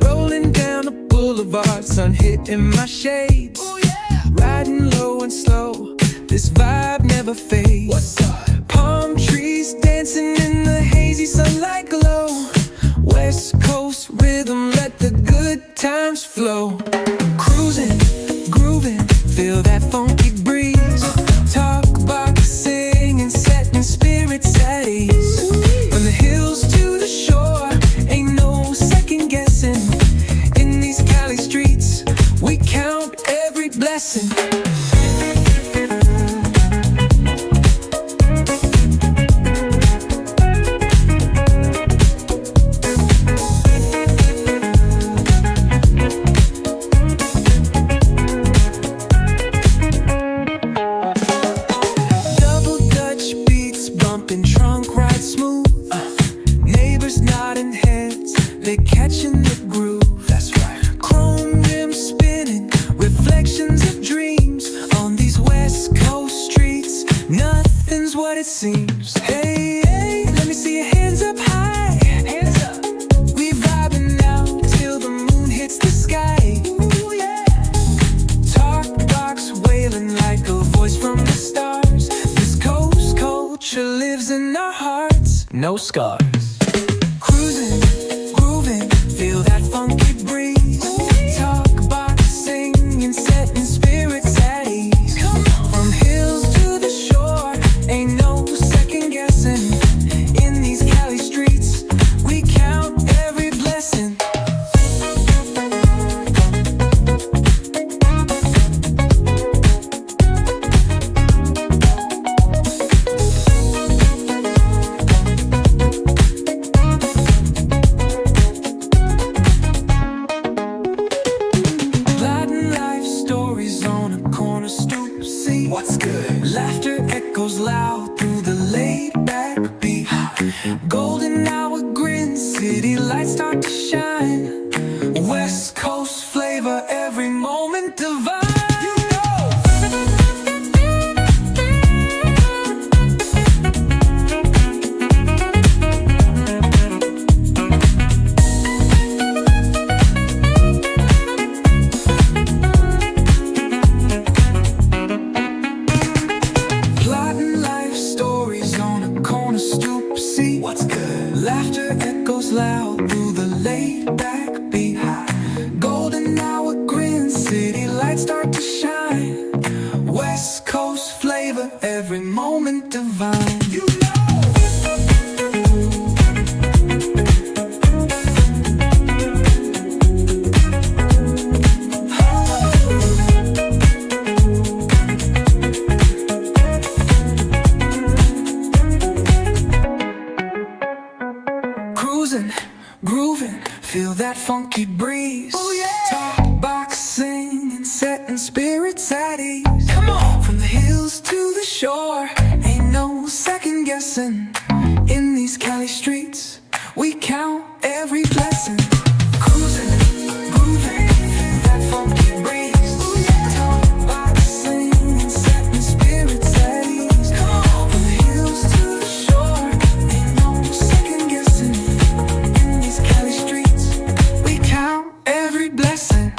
Rolling down the boulevard, sun hitting my shades. Riding low and slow, this vibe never fades. What's up? Palm trees dancing in the hazy sunlight glow. West Coast rhythm, let the good times flow. Cruising, grooving, feel that funky breeze. Talk about singing, setting spirits at ease. From the hills to the shore, ain't no second guessing. In these Cali streets, we count every blessing. They're catching the groove, that's right. Chrome rims spinning, reflections of dreams. On these West Coast streets, nothing's what it seems. Hey, hey, let me see your hands up high. Hands up. We vibing now till the moon hits the sky. Ooh, yeah. Talk box wailing like a voice from the stars. This coast culture lives in our hearts, no scars. Cruising, feel that funky breeze. Talk about singing, setting spirits at ease. From hills to the shore, ain't no second guessing. In these Cali streets, we count every blessing. What's good? Laughter echoes loud through the laid-back beat. Golden hour grin, city lights start to shine. West Coast flavor, every moment divine. What's good? Laughter echoes loud through the laid-back beat. Golden hour grin, city lights start to shine. West Coast flavor, every moment divine. You know. Cruising, grooving, feel that funky breeze. Oh yeah. Talk box singing, setting spirits at ease. Come on. From the hills to the shore, ain't no second guessing. In these Cali streets, we count every blessing. Cruising, grooving, feel that funky breeze. Talk box singing, setting spirits at ease. Come on. From the hills to the shore, ain't no second guessing. Every blessing.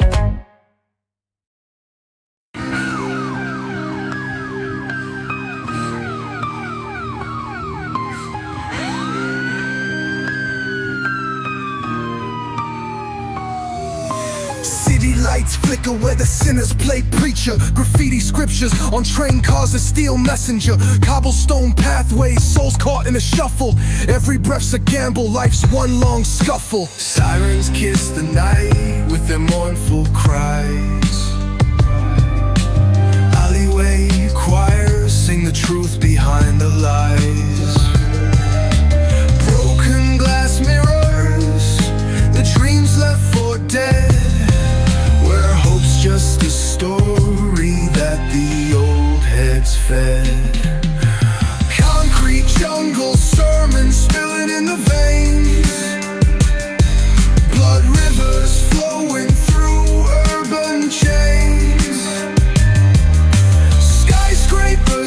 City lights flicker where the sinners play preacher. Graffiti scriptures on train cars, a steel messenger. Cobblestone pathways, souls caught in a shuffle. Every breath's a gamble, life's one long scuffle. Sirens kiss the night with their mournful cries. Alleyway choirs sing the truth behind the lies. Broken glass mirrors, the dreams left for dead. Where hope's just a story that the old heads fed. Concrete jungle sermons spilling in the veins. Blood rivers flowing through urban chains. Skyscrapers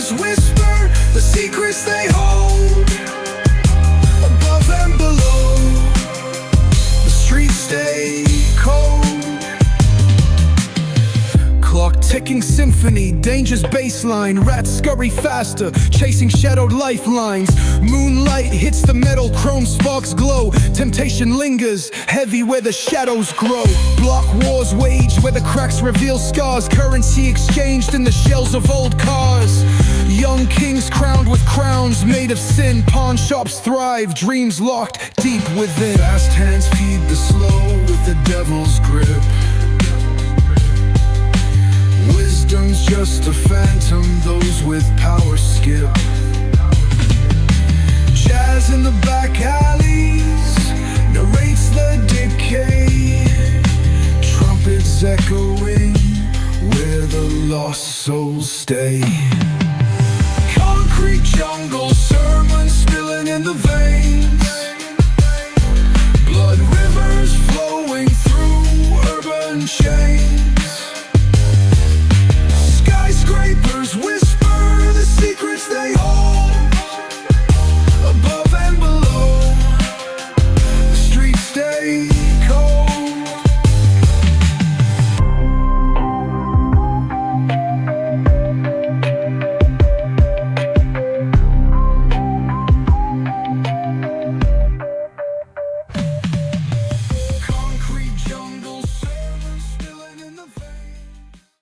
baseline. Rats scurry faster, chasing shadowed lifelines. Moonlight hits the metal, chrome sparks glow. Temptation lingers, heavy where the shadows grow. Block wars wage where the cracks reveal scars. Currency exchanged in the shells of old cars. Young kings crowned with crowns made of sin. Pawn shops thrive, dreams locked deep within. Fast hands feed the slow with the devil's grip. Wisdom's just a phantom, those with power skip. Jazz in the back alleys narrates the decay. Trumpets echoing where the lost souls stay. Concrete jungle, sermons spilling in the veins. Blood rivers flowing through urban chains.